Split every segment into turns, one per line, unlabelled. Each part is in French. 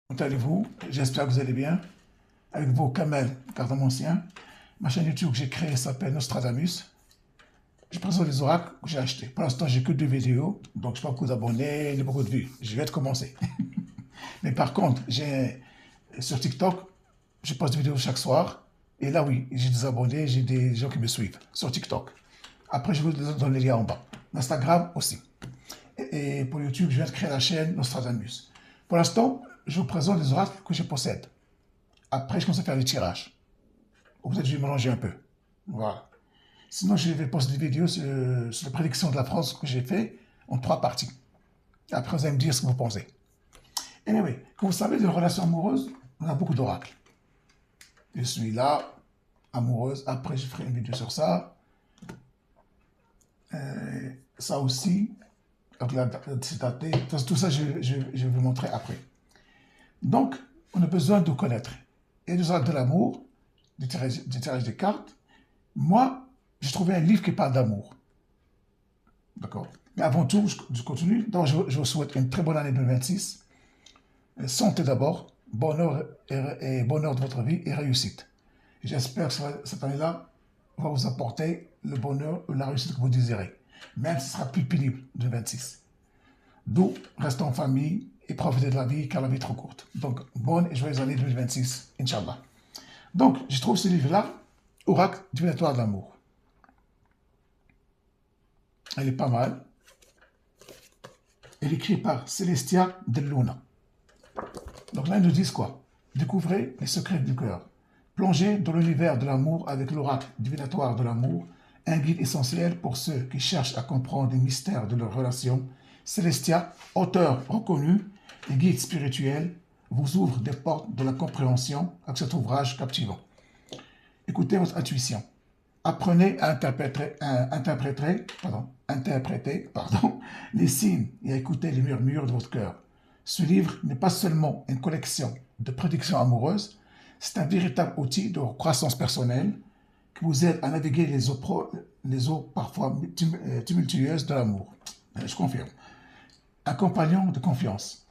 Comment allez-vous? J'espère que vous allez bien. Avec vos Kamel Cardamoncien. Ma chaîne YouTube que j'ai créée s'appelle Nostradamus. Je présente les oracles que j'ai achetés. Pour l'instant, j'ai que 2 vidéos, donc je n'ai pas beaucoup d'abonnés, ni beaucoup de vues. Je vais te commencer. Mais par contre, sur TikTok, je poste des vidéos chaque soir. Et là, oui, j'ai des abonnés, j'ai des gens qui me suivent sur TikTok. Après, je vous donne les liens en bas. Instagram aussi. Et pour YouTube, je viens de créer la chaîne Nostradamus. Pour l'instant, je vous présente les oracles que je possède. Après, je commence à faire des tirages. Ou peut-être que je vais mélanger un peu. Voilà. Sinon, je vais poster des vidéos sur la prédiction de la France que j'ai fait en 3 parties. Après, vous allez me dire ce que vous pensez. Anyway, comme vous savez, de relations amoureuses, on a beaucoup d'oracles. Je suis là, amoureuse. Après, je ferai une vidéo sur ça. Ça aussi, avec la daté. Tout ça, je vais vous montrer après. Donc, on a besoin de connaître. Et des oracles de l'amour, du tirage des cartes. Moi, j'ai trouvé un livre qui parle d'amour. D'accord? Mais avant tout, je continue. Donc, je vous souhaite une très bonne année 2026. Santé d'abord, bonheur et bonheur de votre vie et réussite. J'espère que cette année-là va vous apporter le bonheur ou la réussite que vous désirez. Même si ce sera plus pénible de 2026. D'où, restez en famille et profitez de la vie car la vie est trop courte. Donc, bonne et joyeuse année 2026, Inch'Allah. Donc, je trouve ce livre-là, Oracle divinatoire de l'amour. Elle est pas mal. Elle est écrite par Celestia Del Luna. Donc là, ils nous disent quoi? Découvrez les secrets du cœur. Plongez dans l'univers de l'amour avec l'oracle divinatoire de l'amour, un guide essentiel pour ceux qui cherchent à comprendre les mystères de leur relation. Celestia, auteur reconnu et guide spirituel, vous ouvre des portes de la compréhension avec cet ouvrage captivant. Écoutez votre intuition. Apprenez à interpréter les signes et à écouter les murmures de votre cœur. Ce livre n'est pas seulement une collection de prédictions amoureuses, c'est un véritable outil de croissance personnelle qui vous aide à naviguer les eaux parfois tumultueuses de l'amour. Je confirme. Un compagnon de confiance.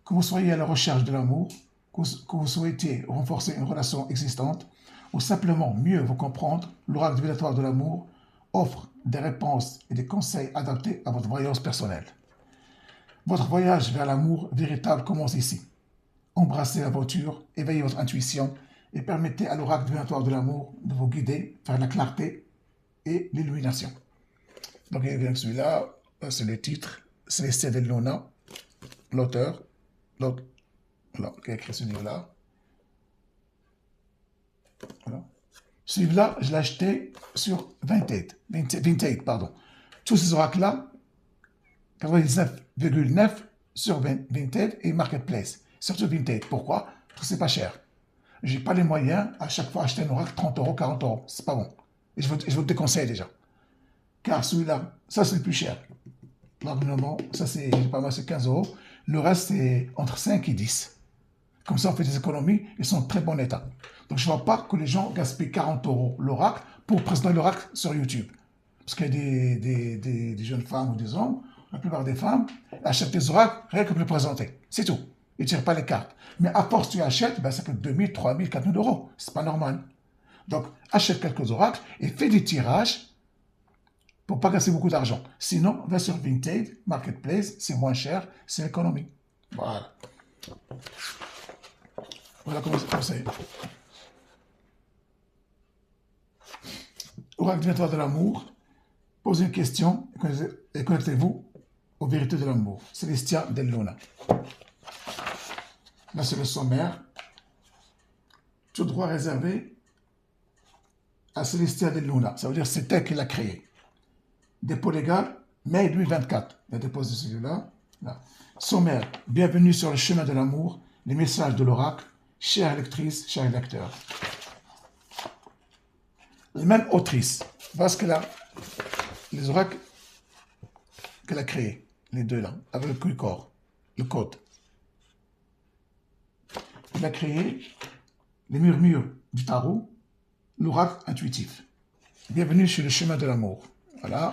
Que vous soyez à la recherche de l'amour, que vous souhaitiez renforcer une relation existante, ou simplement mieux vous comprendre, l'oracle divinatoire de l'amour offre des réponses et des conseils adaptés à votre voyance personnelle. Votre voyage vers l'amour véritable commence ici. Embrassez l'aventure, éveillez votre intuition et permettez à l'oracle divinatoire de l'amour de vous guider vers la clarté et l'illumination. Donc, il vient celui-là, c'est le titre, Celestia Del Luna, l'auteur, voilà, qui a écrit ce livre-là. Voilà. Ce livre-là, je l'ai acheté sur Vinted. Tous ces oracles-là, 99,9 sur Vinted et Marketplace. Surtout Vinted. Pourquoi? Parce que c'est pas cher. Je n'ai pas les moyens à chaque fois acheter un oracle 30 €, 40 €. C'est pas bon. Et je vous le déconseille déjà. Car celui-là, ça c'est le plus cher. Normalement, ça c'est pas mal, c'est 15 €. Le reste, c'est entre 5 et 10. Comme ça, on fait des économies, ils sont en très bon état. Donc, je ne vois pas que les gens gaspillent 40 € l'oracle pour présenter l'oracle sur YouTube. Parce qu'il y a des jeunes femmes ou des hommes, la plupart des femmes, achètent des oracles rien que pour les présenter. C'est tout. Ils ne tirent pas les cartes. Mais à force tu achètes, ben, ça coûte 2000, 3000, 4000 €. C'est pas normal. Donc, achète quelques oracles et fais des tirages pour ne pas gasser beaucoup d'argent. Sinon, va sur Vinted, Marketplace, c'est moins cher, c'est l'économie. Voilà. Voilà comment c'est. Oracle divinatoire de l'amour, posez une question et connectez-vous aux vérités de l'amour. Celestia Del Luna. Là, c'est le sommaire. Tout droit réservé à Celestia Del Luna. Ça veut dire que c'est elle qui l'a créé. Dépôt légal, mai 2024. Il a déposé celui-là. Là. Sommaire. Bienvenue sur le chemin de l'amour. Les messages de l'oracle. Chère lectrice, cher lecteur. La même autrice. Parce que là, les oracles qu'elle a créés, les deux là, avec le corps, le code. Elle a créé les murmures du tarot, l'oracle intuitif. Bienvenue sur le chemin de l'amour. Voilà.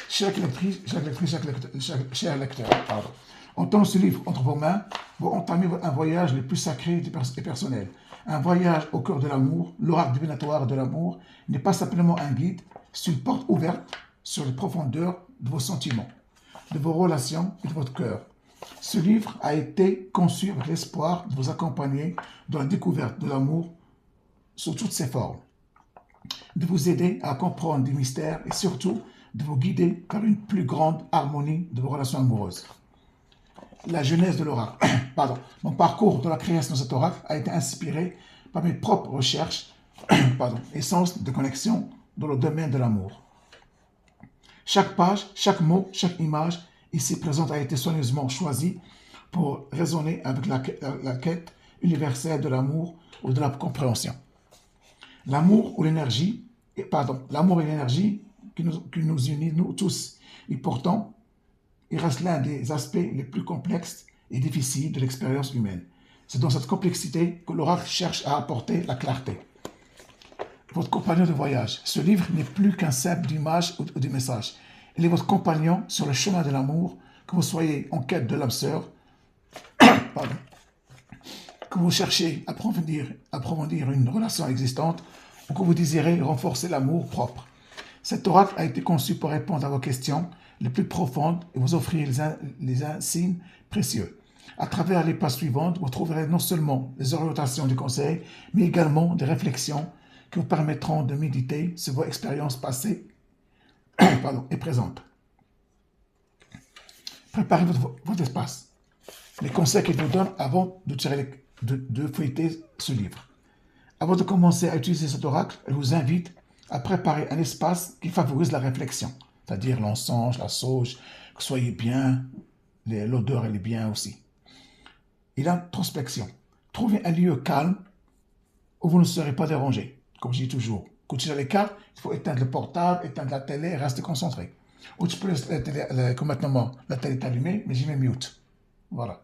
Chère lectrice, cher lecteur, pardon. En tenant ce livre entre vos mains, vous entamez un voyage le plus sacré et personnel. Un voyage au cœur de l'amour. L'oracle divinatoire de l'amour n'est pas simplement un guide, c'est une porte ouverte sur les profondeurs de vos sentiments, de vos relations et de votre cœur. Ce livre a été conçu avec l'espoir de vous accompagner dans la découverte de l'amour sous toutes ses formes, de vous aider à comprendre des mystères et surtout de vous guider vers une plus grande harmonie de vos relations amoureuses. La genèse de l'oracle. Mon parcours dans la création de cet oracle a été inspiré par mes propres recherches et sens de connexion dans le domaine de l'amour. Chaque page, chaque mot, chaque image ici présente a été soigneusement choisie pour résonner avec la quête universelle de l'amour ou de la compréhension. L'amour ou l'énergie, l'amour et l'énergie qui nous unit, nous tous, et pourtant, il reste l'un des aspects les plus complexes et difficiles de l'expérience humaine. C'est dans cette complexité que l'oracle cherche à apporter la clarté. Votre compagnon de voyage. Ce livre n'est plus qu'un simple d'image ou de message. Il est votre compagnon sur le chemin de l'amour, que vous soyez en quête de l'âme sœur, que vous cherchez à approfondir une relation existante ou que vous désirez renforcer l'amour propre. Cet oracle a été conçu pour répondre à vos questions les plus profondes et vous offrir les insignes précieux. À travers les pages suivantes, vous trouverez non seulement les orientations du conseil, mais également des réflexions qui vous permettront de méditer sur vos expériences passées et présentes. Préparez votre espace. Les conseils qu'il vous donne avant de feuilleter ce livre. Avant de commencer à utiliser cet oracle, elle vous invite à préparer un espace qui favorise la réflexion, c'est-à-dire l'encens, la sauge, que vous soyez bien, l'odeur elle est bien aussi. Et l'introspection. Trouvez un lieu calme où vous ne serez pas dérangé. Comme je dis toujours, quand tu as les cartes, il faut éteindre le portable, éteindre la télé et rester concentré. Ou tu peux laisser la télé, comme maintenant, la télé est allumée, mais j'y mets mute. Voilà.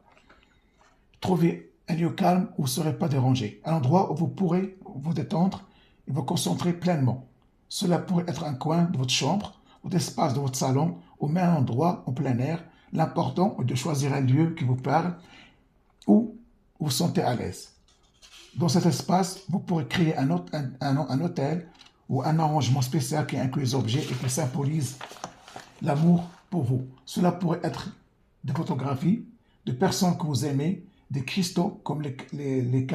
Trouvez un lieu calme où vous ne serez pas dérangé. Un endroit où vous pourrez vous détendre et vous concentrer pleinement. Cela pourrait être un coin de votre chambre ou d'espace de votre salon ou même un endroit en plein air. L'important est de choisir un lieu qui vous parle où vous vous sentez à l'aise. Dans cet espace, vous pourrez créer un hôtel ou un arrangement spécial qui inclut les objets et qui symbolise l'amour pour vous. Cela pourrait être des photographies de personnes que vous aimez, des cristaux comme les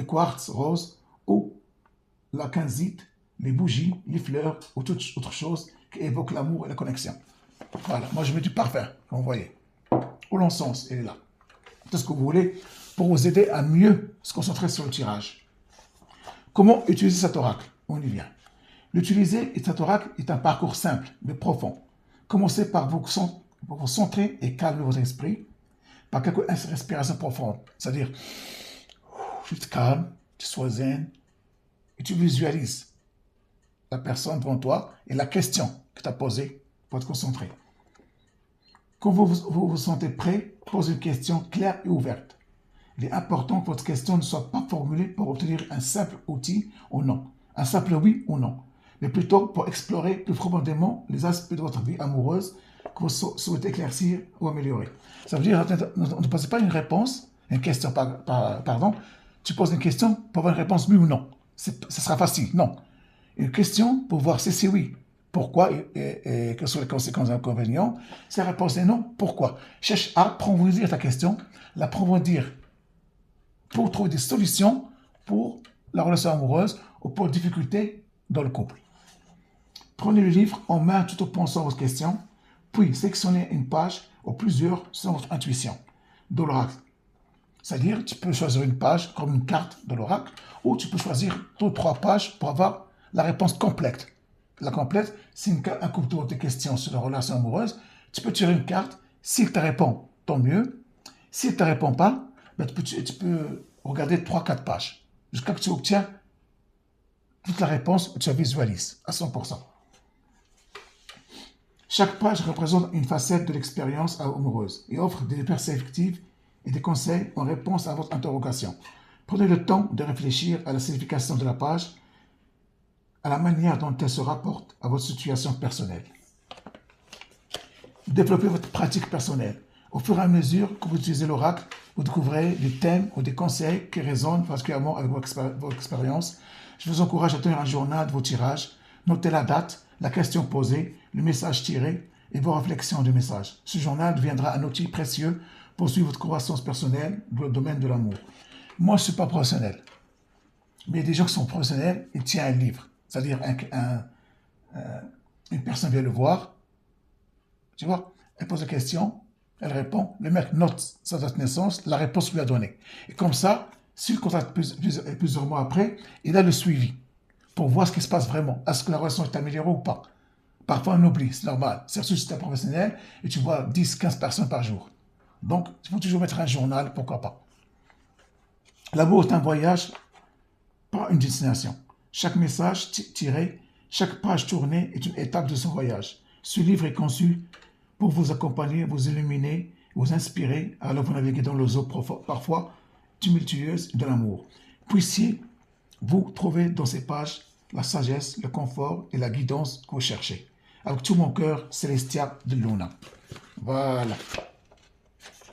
quartz rose ou la quinzite, les bougies, les fleurs ou toute autre chose qui évoque l'amour et la connexion. Voilà, moi je mets du parfum, comme vous voyez. Ou l'encens, il est là. Tout ce que vous voulez pour vous aider à mieux se concentrer sur le tirage. Comment utiliser cet oracle? On y vient. L'utiliser cet oracle est un parcours simple mais profond. Commencez par vous centrer et calmer votre esprit par quelques respirations profondes. C'est-à-dire, tu te calmes, tu sois zen et tu visualises la personne devant toi et la question que tu as posée pour te concentrer. Quand vous vous sentez prêt, posez une question claire et ouverte. Il est important que votre question ne soit pas formulée pour obtenir un simple outil ou non, un simple oui ou non, mais plutôt pour explorer plus profondément les aspects de votre vie amoureuse que vous souhaitez éclaircir ou améliorer. Ça veut dire, ne posez pas une réponse, une question, pardon, tu poses une question pour avoir une réponse oui ou non. Ce sera facile, non. Une question pour voir si c'est oui. Pourquoi et quelles sont les conséquences et inconvénients. Si la réponse est non, pourquoi? Cherche à approfondir ta question, l'approfondir pour trouver des solutions pour la relation amoureuse ou pour les difficultés dans le couple. Prenez le livre en main tout en pensant à votre question, puis sélectionnez une page ou plusieurs selon votre intuition de l'oracle. C'est-à-dire, tu peux choisir une page comme une carte de l'oracle ou tu peux choisir 2 ou 3 pages pour avoir la réponse complète. La complète, c'est un couple de tes questions sur la relation amoureuse. Tu peux tirer une carte. S'il te répond, tant mieux. S'il ne te répond pas, ben tu peux regarder 3-4 pages jusqu'à ce que tu obtiens toute la réponse que tu visualises à 100%. Chaque page représente une facette de l'expérience amoureuse et offre des perspectives et des conseils en réponse à votre interrogation. Prenez le temps de réfléchir à la signification de la page, à la manière dont elle se rapporte à votre situation personnelle. Développez votre pratique personnelle. Au fur et à mesure que vous utilisez l'oracle, vous découvrez des thèmes ou des conseils qui résonnent particulièrement avec vos expériences. Je vous encourage à tenir un journal de vos tirages. Notez la date, la question posée, le message tiré et vos réflexions du message. Ce journal deviendra un outil précieux pour suivre votre croissance personnelle dans le domaine de l'amour. Moi, je ne suis pas professionnel. Mais il y a des gens qui sont professionnels, ils tiennent un livre. C'est-à-dire, une personne vient le voir, tu vois, elle pose la question, elle répond, le mec note sa date de naissance, la réponse lui a donnée. Et comme ça, s'il contacte plusieurs mois après, il a le suivi pour voir ce qui se passe vraiment. Est-ce que la relation est améliorée ou pas? Parfois, on oublie, c'est normal. Surtout si tu es un professionnel et tu vois 10, 15 personnes par jour. Donc, il faut toujours mettre un journal, pourquoi pas. L'amour est un voyage, pas une destination. Chaque message tiré, chaque page tournée est une étape de ce voyage. Ce livre est conçu pour vous accompagner, vous illuminer, vous inspirer alors vous naviguez dans les eaux parfois tumultueuses de l'amour. Puissiez-vous trouver dans ces pages la sagesse, le confort et la guidance que vous cherchez. Avec tout mon cœur, Celestia de Luna. Voilà.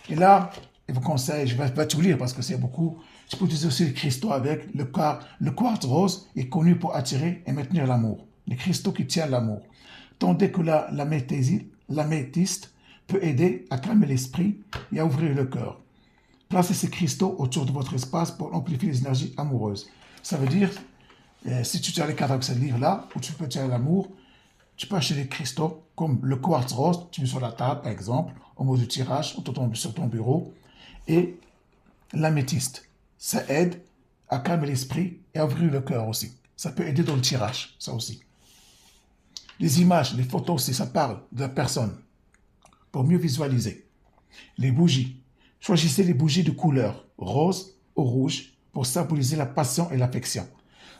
Et là, je vous conseille, je ne vais pas tout lire parce que c'est beaucoup. Tu peux utiliser aussi les cristaux avec. Le quartz rose est connu pour attirer et maintenir l'amour. Les cristaux qui tiennent l'amour. Tandis que l'améthyste peut aider à calmer l'esprit et à ouvrir le cœur. Placez ces cristaux autour de votre espace pour amplifier les énergies amoureuses. Ça veut dire, si tu tiens les cartes avec ce livre-là, ou tu peux tirer l'amour, tu peux acheter des cristaux comme le quartz rose, tu mets sur la table par exemple, au mot de tirage, ou sur ton bureau, et l'améthyste. Ça aide à calmer l'esprit et à ouvrir le cœur aussi. Ça peut aider dans le tirage, ça aussi. Les images, les photos aussi, ça parle de la personne pour mieux visualiser. Les bougies. Choisissez les bougies de couleur rose ou rouge pour symboliser la passion et l'affection.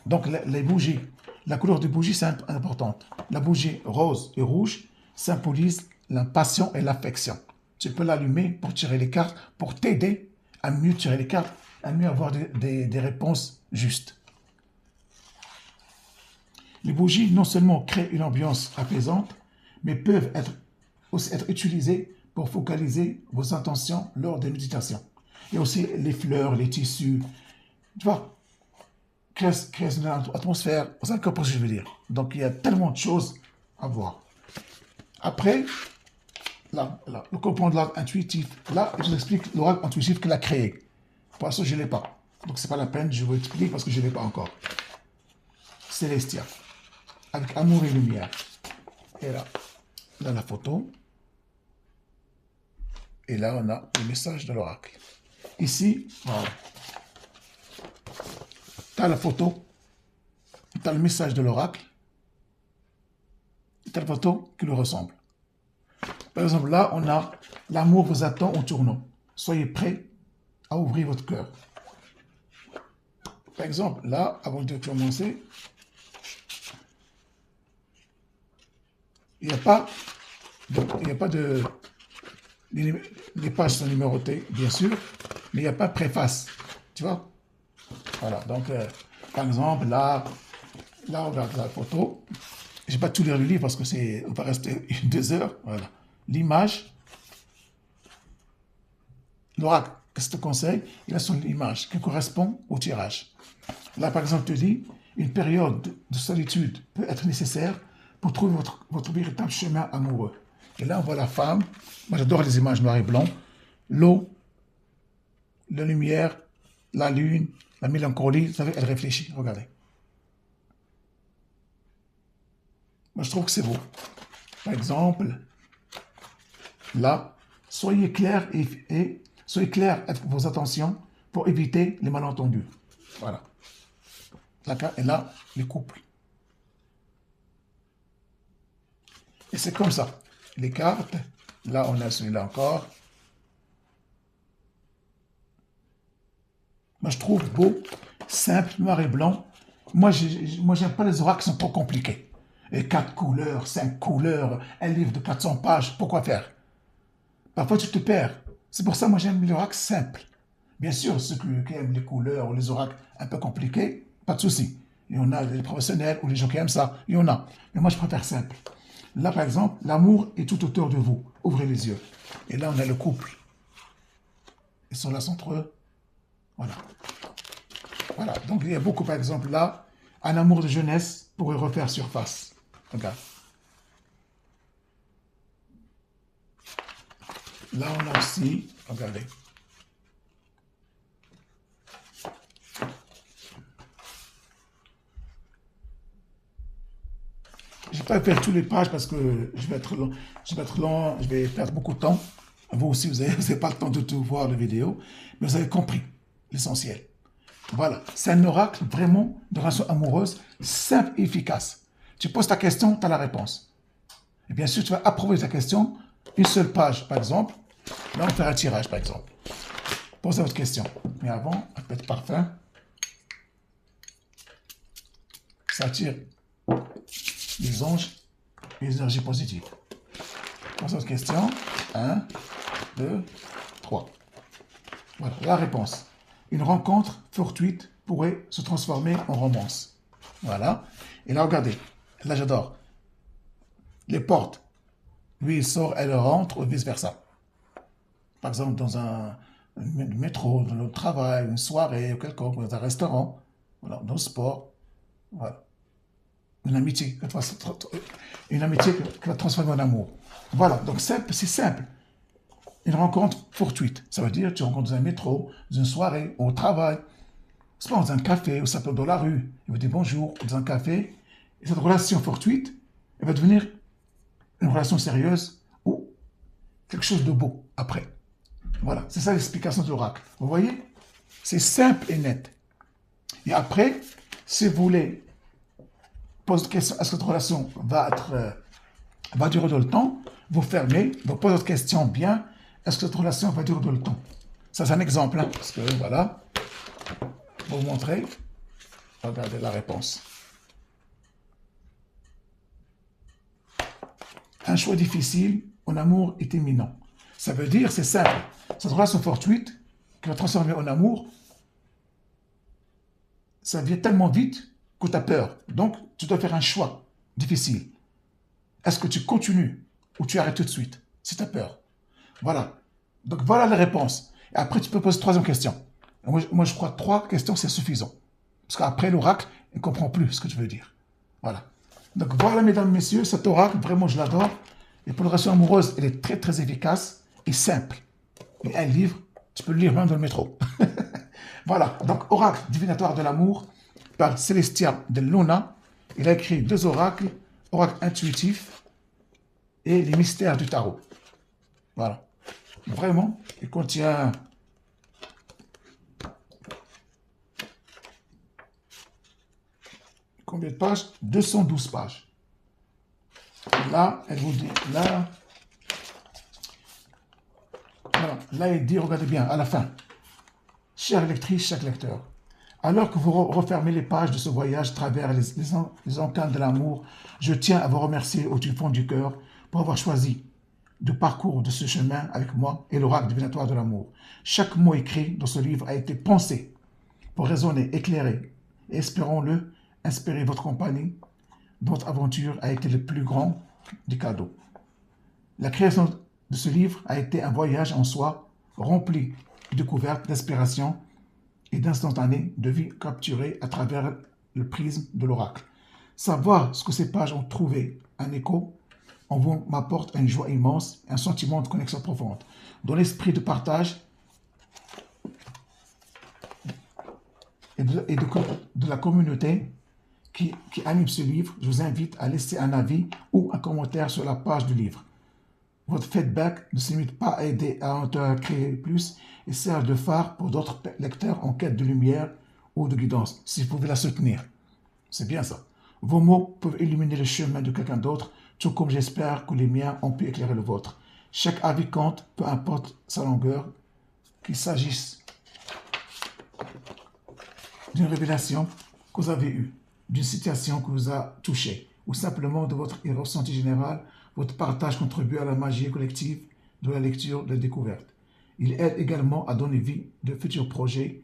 Donc les bougies, la couleur des bougies c'est importante. La bougie rose et rouge symbolise la passion et l'affection. Tu peux l'allumer pour tirer les cartes, pour t'aider à mieux tirer les cartes, à mieux avoir des réponses justes. Les bougies non seulement créent une ambiance apaisante, mais peuvent aussi être utilisées pour focaliser vos intentions lors des méditations. Il y a aussi les fleurs, les tissus, tu vois, créer une atmosphère, vous savez ce que je veux dire. Donc il y a tellement de choses à voir. Après, le comprendre l'ordre intuitif. Là, je vous explique l'oracle intuitif qu'il a créé. Pour l'instant, je ne l'ai pas. Donc, ce n'est pas la peine, je vous explique parce que je ne l'ai pas encore. Célestia. Avec amour et lumière. Et là, on a la photo. Et là, on a le message de l'oracle. Ici, voilà. Tu as la photo. Tu as le message de l'oracle. Tu as la photo qui lui ressemble. Par exemple, là, on a l'amour vous attend en tournant. Soyez prêts à ouvrir votre cœur. Par exemple, là, avant de commencer, il n'y a pas de... Les pages sont numérotées, bien sûr, mais il n'y a pas de préface. Tu vois? Voilà, donc, par exemple, là, on regarde la photo. Je ne vais pas tout lire le livre parce que on va rester 2 heures. Voilà. L'image, l'oracle, qu'est-ce que je te conseille? Il a son image qui correspond au tirage. Là, par exemple, je te dis, une période de solitude peut être nécessaire pour trouver votre véritable chemin amoureux. Et là, on voit la femme. Moi, j'adore les images noir et blanc. L'eau, la lumière, la lune, la mélancolie. Vous savez, elle réfléchit. Regardez. Moi, je trouve que c'est beau. Par exemple, là, soyez clair soyez clair avec vos attentions pour éviter les malentendus. Voilà. Et là, les couples. Et c'est comme ça. Les cartes, là, on a celui-là encore. Moi, je trouve beau, simple, noir et blanc. Moi, j'aime pas les oracles qui sont trop compliqués. Et 4 couleurs, 5 couleurs, un livre de 400 pages, pourquoi faire? Parfois, tu te perds. C'est pour ça, moi, j'aime les oracles simples. Bien sûr, ceux qui aiment les couleurs ou les oracles un peu compliqués, pas de souci. Il y en a les professionnels ou les gens qui aiment ça, il y en a. Mais moi, je préfère simple. Là, par exemple, l'amour est tout autour de vous. Ouvrez les yeux. Et là, on a le couple. Ils sont là entre eux. Voilà. Voilà. Donc, il y a beaucoup, par exemple, là, un amour de jeunesse pourrait refaire surface. Regarde. Là, on a aussi, regardez. Je ne vais pas faire toutes les pages parce que je vais être long, je vais perdre beaucoup de temps. Vous aussi, vous n'avez pas le temps de tout voir la vidéo, mais vous avez compris l'essentiel. Voilà, c'est un oracle vraiment de relation amoureuse, simple et efficace. Tu poses ta question, tu as la réponse. Et bien sûr, tu vas approuver ta question, une seule page, par exemple. Là, on va faire un tirage, par exemple. Posez votre question. Mais avant, un peu de parfum. Ça attire les anges et les énergies positives. Posez votre question. 1, 2, 3. Voilà, la réponse. Une rencontre fortuite pourrait se transformer en romance. Voilà. Et là, regardez. Là, j'adore. Les portes. Lui, il sort, elle rentre, ou vice-versa. Par exemple, dans un métro, dans le travail, une soirée, ou quelconque, dans un restaurant, voilà, dans le sport. Voilà. Une amitié qui va transformer en amour. Voilà, donc c'est simple. Une rencontre fortuite. Ça veut dire tu rencontres dans un métro, dans une soirée, au travail, c'est pas dans un café, ou ça peut être dans la rue. Il vous dit bonjour, dans un café. Et cette relation fortuite, elle va devenir une relation sérieuse ou quelque chose de beau après. Voilà, c'est ça l'explication de l'oracle. Vous voyez? C'est simple et net. Et après, si vous voulez poser une question, est-ce que cette relation va durer dans le temps? Vous fermez, vous posez votre question bien. Est-ce que cette relation va durer dans le temps? Ça, c'est un exemple, hein, parce que voilà, pour vous montrer, regardez la réponse. Un choix difficile, en amour est imminent. Ça veut dire, c'est simple, cette relation fortuite qui va transformer en amour, ça vient tellement vite que tu as peur. Donc, tu dois faire un choix difficile. Est-ce que tu continues ou tu arrêtes tout de suite si tu as peur? Voilà. Donc, voilà la réponse. Et après, tu peux poser une troisième question. Moi, je crois que 3 questions, c'est suffisant. Parce qu'après, l'oracle, il ne comprend plus ce que tu veux dire. Voilà. Donc, voilà, mesdames et messieurs, cet oracle, vraiment, je l'adore. Et pour la relation amoureuse, elle est très, très efficace et simple. Et un livre, tu peux le lire même dans le métro. Voilà. Donc, oracle divinatoire de l'amour par Celestia de Luna. Il a écrit 2 oracles, oracle intuitif et les mystères du tarot. Voilà. Vraiment, il contient combien de pages? 212 pages. Là, elle vous dit, là, voilà, là, il dit, regardez bien, à la fin, chère lectrice, cher lecteur, alors que vous refermez les pages de ce voyage à travers les enceintes de l'amour, je tiens à vous remercier au fond du cœur pour avoir choisi de parcours de ce chemin avec moi et l'oracle divinatoire de l'amour. Chaque mot écrit dans ce livre a été pensé pour raisonner, éclairer, et espérons-le, inspirer votre compagnie. Votre aventure a été le plus grand des cadeaux. La création de ce livre a été un voyage en soi, rempli de découvertes, d'inspiration et d'instantanés de vie capturées à travers le prisme de l'oracle. Savoir ce que ces pages ont trouvé un écho en vous m'apporte une joie immense, un sentiment de connexion profonde. Dans l'esprit de partage et de la communauté qui anime ce livre, je vous invite à laisser un avis ou un commentaire sur la page du livre. Votre feedback ne se limite pas à aider à en créer plus et sert de phare pour d'autres lecteurs en quête de lumière ou de guidance, si vous pouvez la soutenir. C'est bien ça. Vos mots peuvent illuminer le chemin de quelqu'un d'autre, tout comme j'espère que les miens ont pu éclairer le vôtre. Chaque avis compte, peu importe sa longueur, qu'il s'agisse d'une révélation que vous avez eue, d'une situation qui vous a touché, ou simplement de votre ressenti général. Votre partage contribue à la magie collective de la lecture, de la découverte. Il aide également à donner vie de futurs projets,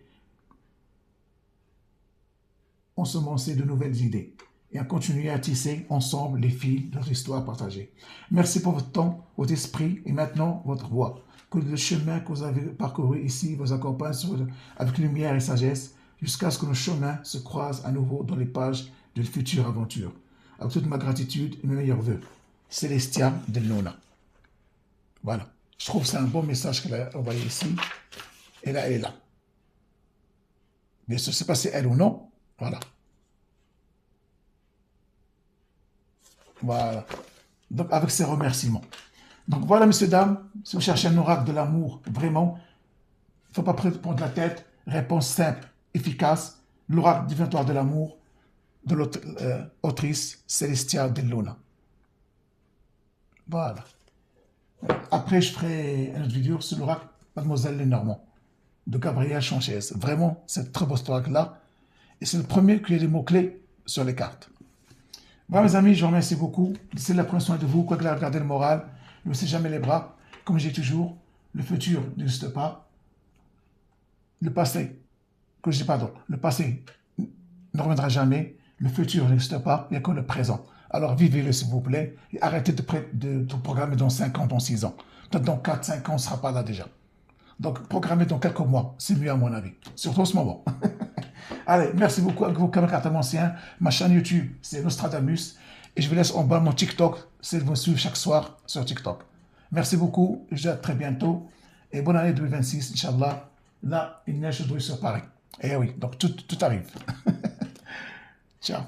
ensemencer de nouvelles idées. et à continuer à tisser ensemble les fils de notre histoire partagée. Merci pour votre temps, votre esprit et maintenant votre voix. Que le chemin que vous avez parcouru ici vous accompagne avec lumière et sagesse jusqu'à ce que nos chemins se croisent à nouveau dans les pages d'une future aventure. Avec toute ma gratitude et mes meilleurs voeux. Celestia Del Luna. Voilà. Je trouve que c'est un bon message qu'elle a envoyé ici. Et là, elle est là. Mais je ne sais pas si elle ou non. Voilà. Voilà. Donc, avec ses remerciements. Donc, voilà, messieurs, dames. Si vous cherchez un oracle de l'amour, vraiment, il ne faut pas prendre la tête. Réponse simple, efficace. L'oracle divinatoire de l'amour de l'autrice Celestia Del Luna. Voilà. Après, je ferai une autre vidéo sur l'oracle Mademoiselle Lenormand de Gabriel Sanchez. Vraiment, c'est très beau cet oracle-là. Et c'est le premier qui a les mots-clés sur les cartes. Voilà, mes amis, je vous remercie beaucoup. D'ici là, prenez soin de vous. Quoi que la regardez le moral, ne baissez jamais les bras. Comme je dis toujours, le futur n'existe pas. Le passé, le passé ne reviendra jamais. Le futur n'existe pas. Il n'y a que le présent. Alors vivez-le, s'il vous plaît. Et arrêtez de programmer dans 5 ans, dans 6 ans. Peut-être dans 4, 5 ans, on ne sera pas là déjà. Donc, programmez dans quelques mois. C'est mieux à mon avis. Surtout en ce moment. Allez, merci beaucoup avec vos camarades anciens. Ma chaîne YouTube, c'est Nostradamus. Et je vous laisse en bas mon TikTok. C'est de vous suivre chaque soir sur TikTok. Merci beaucoup. Je vous dis à très bientôt. Et bonne année 2026, Inch'Allah. Là, il neige aujourd'hui sur Paris. Et oui, donc tout arrive. Ciao.